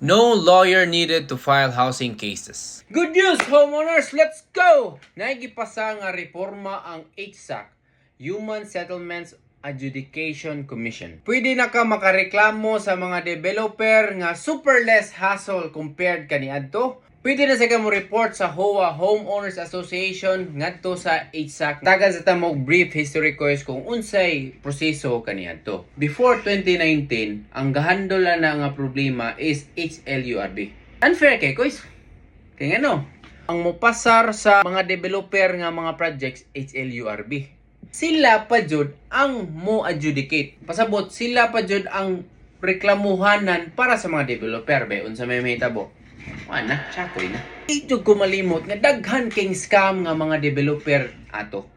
No lawyer needed to file housing cases. Good news, homeowners! Let's go! Naigipasa nga reforma ang HSAC, Human Settlements Adjudication Commission. Pwede na ka makareklamo sa mga developer nga super less hassle compared kaniadto. Pwede na sa ka mo report sa HOA, Homeowners Association, ngadto sa HSAC. Tagan sa tamog brief history course kung unsay proseso kaniadto. Before 2019, ang gahandola na nga problema is HLURB. Unfair kay kois. Kaya ano? Ang mopasar sa mga developer nga mga projects HLURB. Sila pa jud ang mo adjudicate. Pasabot sila pa jud ang reklamuhanan para sa mga developer ba unsa may mahitabo. Ana, chakoy na. Ito ko malimot nga daghan king scam nga mga developer ato.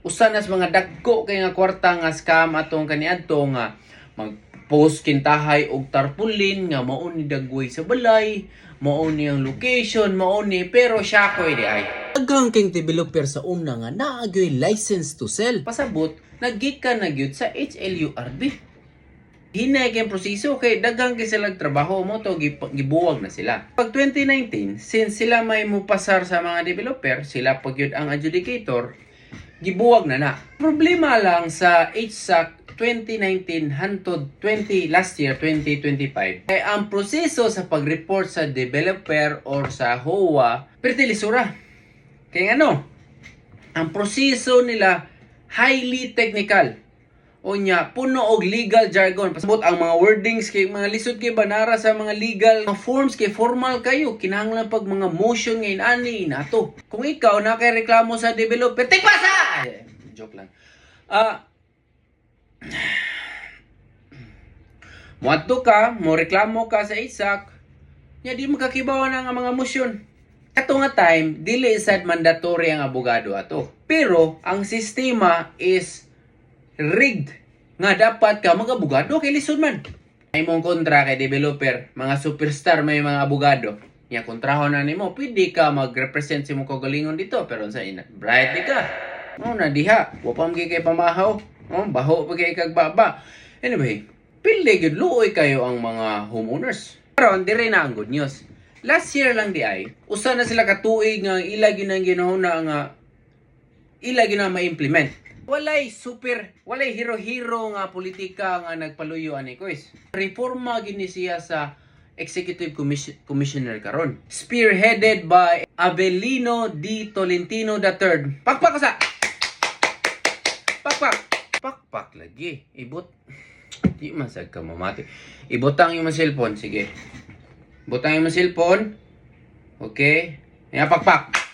Usa nas mga dagko kay nga kwarta nga scam atong kaniadto nga mag-post kintahay og tarpaulin nga mao ni dagway sa balay, mao ni ang location, mao ni pero chakoy di ay. Daghang king developer sa una nga naagyoy license to sell. Pasabot naggikan na gyud sa HLURB. Hinay kayong proseso kay daghang kay silang trabaho mo to gibuwag na sila. Pag 2019, since sila may mupasar sa mga developer, sila pagyud ang adjudicator, gibuwag na. Problema lang sa HSAC 2019 hantod 20 last year 2025 kay ang proseso sa pag-report sa developer or sa HOA pretty lisura. Kay ano? Ang proseso nila highly technical. Onya, puno og legal jargon. Pasabot ang mga wordings kay mga lisod kay banara sa mga legal mga forms kay formal kayo. Kinahanglan pag mga motion ngayon ani nato. Kung ikaw na kay reklamo sa developer, tikpasa! Joke lang. Muadto ka, mo reklamo ka sa HSAC, nya di makakibaw na nga mga motion. Kato nga time, dili sad mandatory ang abogado ato. Pero ang sistema is rigged nga dapat ka mag-abogado kay lisod man. Ay mong kontra kay developer, mga superstar may mga abogado. Nya kontrahon na nimo, pwede ka mag-represent sa imong kagalingon dito pero sa ina, bright di ka. Na diha, wa pa kay pamahaw. Baho pa kay kagbaba. Anyway, pili gyud luoy kayo ang mga homeowners. Karon dire na ang good news. Last year lang di ay, usa na sila katuig nga ila gyud ang ginahuna nga ila gyud na ma-implement. Walay hero-hero nga politika nga nagpaluyo ani kois. Reforma gini siya sa Executive Commissioner karon. Spearheaded by Avelino D. Tolentino III. Pakpak sa. Pakpak lagi. Ibot. Di masag ka mamati. Ibutang yung cellphone, sige. Butang yung cellphone. Okay. Yan pakpak.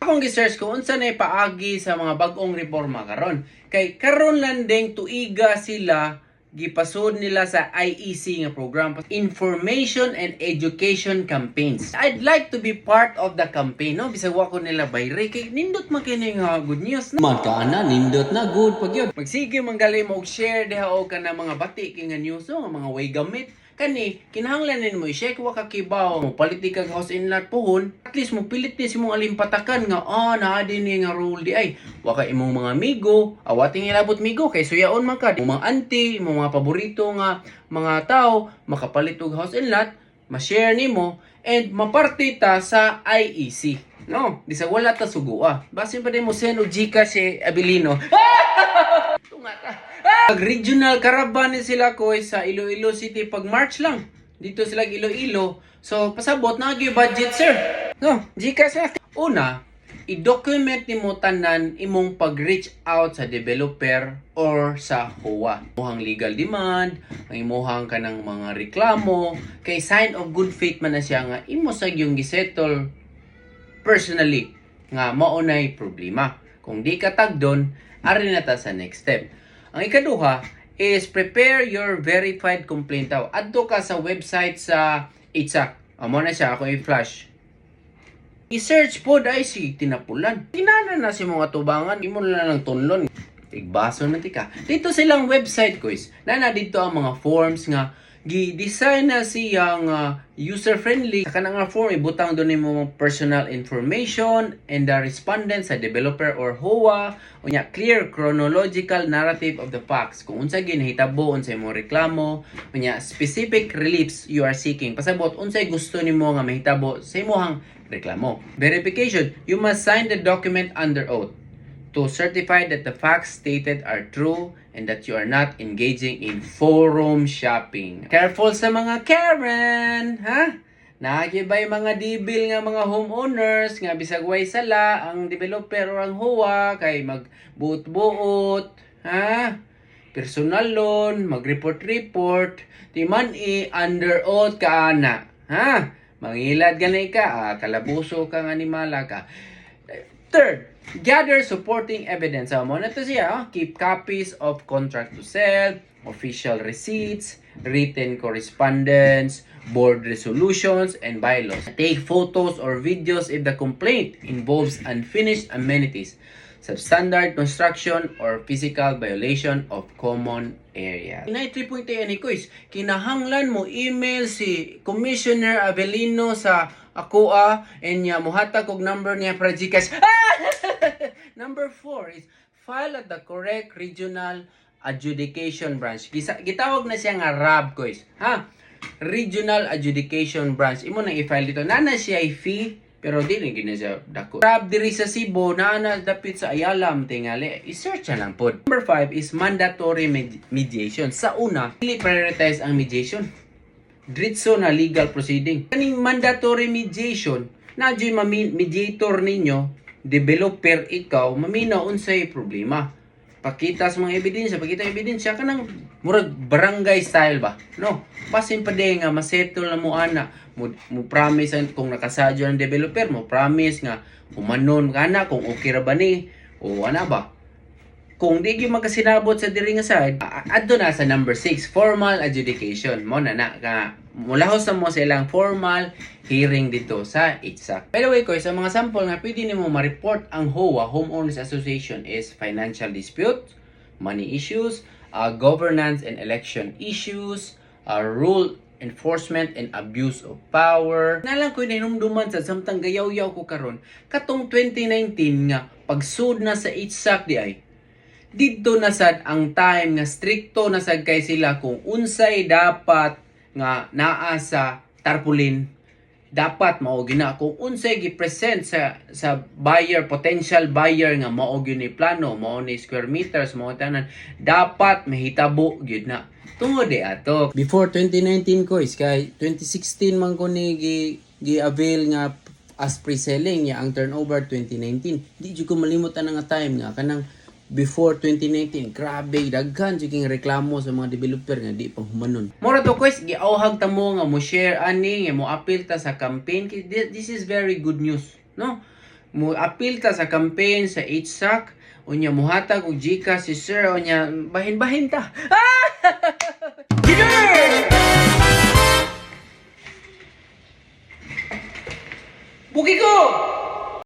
Akong gi-search ko unsa na paagi sa mga bag-ong reforma karon. Kay karon landing tuiga sila gipasod nila sa IEC nga program, Information and Education Campaigns. I'd like to be part of the campaign, no? Bisag wa ko nila bayre kay nindot man kini nga good news. Man ka na nindot na good pagyud. Magsige man gali mo og share diha og kana mga bati kay nga news no? Mga way gamit kani kinahanglan nimo i-check wa ka kibaw mo politika house in lot pohon at least mo pilit ni simong alimpatakan nga naa din ni nga rule di ay wa ka imong mga amigo awating ilabot migo kay suyaon man ka imong mga auntie imong mga paborito nga mga tao makapalit og house in lot ma-share nimo and mapartita sa IEC no di sa wala ta sugua basin pa din mo send og Gcash si Avelino tunga ta. Regional caravan ni sila koy sa Iloilo City pag March lang. Dito sila Iloilo. So pasabot na gyud budget sir. No, Gcash na. Una, i-document nimo tanan imong pag-reach out sa developer or sa HOA. Imong legal demand, ang imong kanang mga reklamo, kay sign of good faith man na siya nga imo sa yung gisettle personally nga maunay problema. Kung di ka tagdon, ari na ta sa next step. Ang ikaduha is prepare your verified complaint daw. Adto ka sa website sa HSAC. Amo na siya ako i-flash. I-search po dahil si tinapulan. Tinana na si mga tubangan. Imo na lang tunlon. Igbaso na tika. Dito silang website ko is. Nana dito ang mga forms nga gi-design na siyang user-friendly. Sa kanang nga form, ibutang doon mo personal information and the respondent sa developer or HOA. Unya, clear chronological narrative of the facts. Kung unsa ginahitabo, unsay mo reklamo. Unya, specific reliefs you are seeking. Pasabot, unsay gusto nimo nga mahitabo sa imong reklamo. Verification, you must sign the document under oath to certify that the facts stated are true and that you are not engaging in forum shopping. Careful sa mga Karen, ha? Nakakibay mga dibil nga mga homeowners nga bisag way sala ang developer o ang HOA kay magbuot-buot, ha? Personal loan, mag-report-report, timan under oath ka ana, ha? Mangilad ganay ka, kalabuso kang animala ka. Third, gather supporting evidence. So, mo na to siya, keep copies of contract to sell, official receipts, written correspondence, board resolutions, and bylaws. Take photos or videos if the complaint involves unfinished amenities, substandard construction, or physical violation of common areas. Inay 3.8 ni Kuis, kinahanglan mo email si Commissioner Avelino sa Akoa and niya muhatag og number niya para GCash. Number 4 is file at the correct regional adjudication branch. Gitawag na siya nga RAB, Kuis. Ha? Regional Adjudication Branch. Imo na i-file dito. Nana siya fee pero di rin gina siya dako. RAB diri sa Cebu, nana dapit sa Ayala tingali. I-search na lang pod. Number 5 is mandatory mediation. Sa una, dili prioritize ang mediation. Diretso na legal proceeding. Kaning mandatory mediation, na dyo'y mediator ninyo, developer ikaw, maminaw unsay problema. Pakita sa mga ebidensya, kanang murag barangay style ba? No. Basin pa din nga masettle na mo ana, mo promise kung nakasadyo ang developer, mo promise nga umanon kana kung okay ra ba ni o ana ba. Kung di gyud magkasinabot sa diri nga side, adto na sa number 6, formal adjudication. Mo na ka mulahos na mo sa ilang formal hearing dito sa ITSAC. By the way, sa mga sample nga pwede nimo ma-report ang HOA, Homeowners Association, is financial dispute, money issues, governance and election issues, rule enforcement and abuse of power. Nalang ko hinumduman sa samtang gayaw-yaw ko karon katong 2019 nga pagsud na sa ITSAC di ay dito na sad ang time nga stricto na sad kay sila kung unsay dapat nga naa sa tarpaulin, dapat mao gina kung unsay gi-present sa buyer, potential buyer nga mao gyud ni plano, mao ni square meters, mao tanan, dapat mahitabo gyud na tungod di ato. Before 2019 ko is kay 2016 man ko ni gi-avail nga as pre-selling ya ang turnover 2019. Di jud ko malimot ang nga time nga kanang before 2019, grabe, daghan jud king reklamo sa mga developer nga di pang humanon. Mura to Kuis, giawhag ta mo nga mo share ani nga mo appeal ta sa campaign. This is very good news, no? Mo appeal ta sa campaign sa ITSAC, unya muhatag og GCash si sir, unya bahin-bahin ta. Ah!